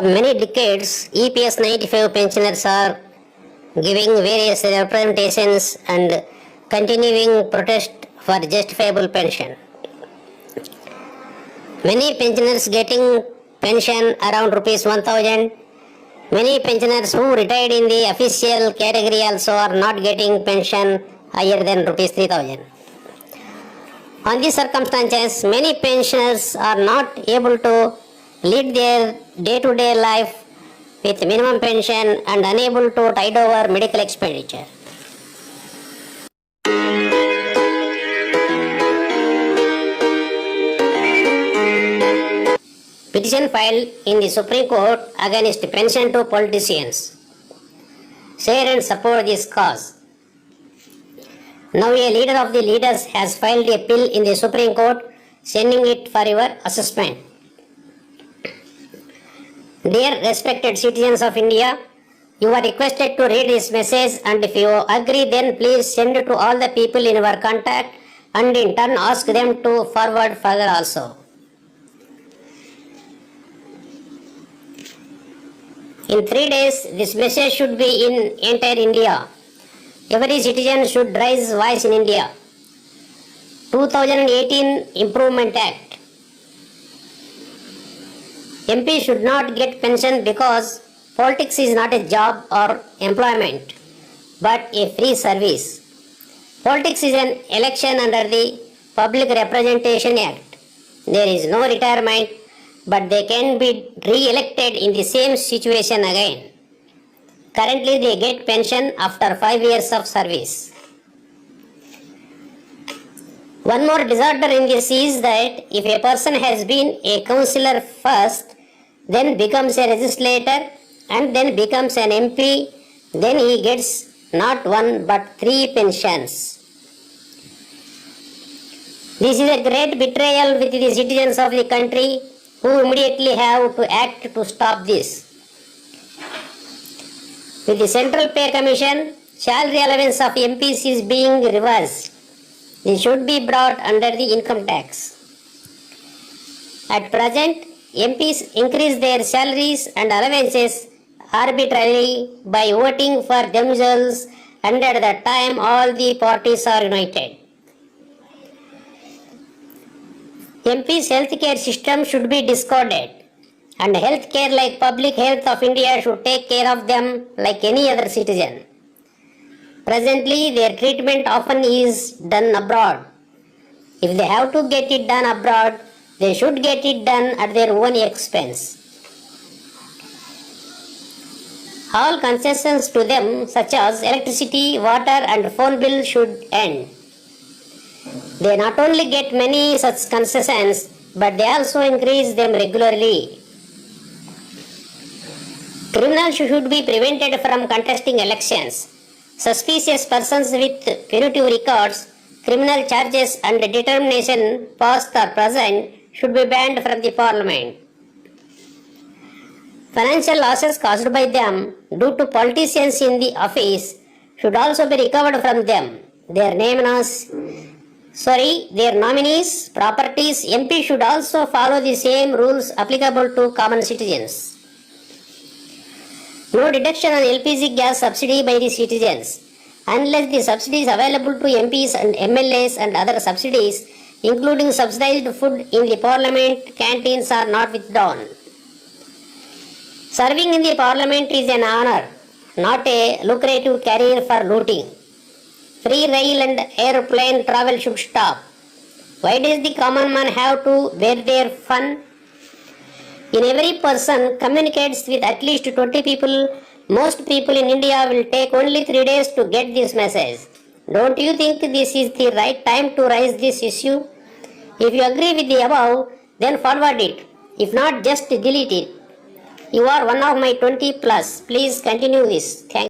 Many decades, EPS 95 pensioners are giving various representations and continuing protest for justifiable pension. Many pensioners getting pension around rupees 1000. Many pensioners who retired in the official category also are not getting pension higher than rupees 3000. On these circumstances, many pensioners are not able to lead their day-to-day life with minimum pension and unable to tide over medical expenditure. Petition filed in the Supreme Court against pension to politicians. Share and support this cause. Now a leader of the leaders has filed a bill in the Supreme Court, sending it for your assessment. Dear respected citizens of India, you are requested to read this message, and if you agree, then please send it to all the people in your contact and in turn ask them to forward further also. In 3 days, this message should be in entire India. Every citizen should raise voice in India. 2018 Improvement Act. MP should not get pension because politics is not a job or employment, but a free service. Politics is an election under the Public Representation Act. There is no retirement, but they can be re-elected in the same situation again. Currently, they get pension after 5 years of service. One more disorder in this is that if a person has been a councillor first, then becomes a legislator and then becomes an MP, then he gets not 1 but 3 pensions. This is a great betrayal with the citizens of the country who immediately have to act to stop this. With the Central Pay Commission, salary allowance of MPs is being reversed. This should be brought under the income tax. At present, MPs increase their salaries and allowances arbitrarily by voting for themselves, and at that time all the parties are united. MPs' healthcare system should be discarded, and healthcare like public health of India should take care of them like any other citizen. Presently, their treatment often is done abroad. If they have to get it done abroad, they should get it done at their own expense. All concessions to them, such as electricity, water and phone bill, should end. They not only get many such concessions, but they also increase them regularly. Criminals should be prevented from contesting elections. Suspicious persons with punitive records, criminal charges and determination, past or present, should be banned from the parliament. Financial losses caused by them due to politicians in the office should also be recovered from them. Their nominees' properties. MP should also follow the same rules applicable to common citizens. No deduction on LPG gas subsidy by the citizens, unless the subsidies available to MPs and MLAs and other subsidies, including subsidized food in the parliament canteens, are not withdrawn. Serving in the parliament is an honor, not a lucrative career for looting. Free rail and airplane travel should stop. Why does the common man have to bear their fun? In every person communicates with at least 20 people, most people in India will take only 3 days to get this message. Don't you think this is the right time to raise this issue? If you agree with the above, then forward it. If not, just delete it. You are one of my 20 plus. Please continue this. Thank you.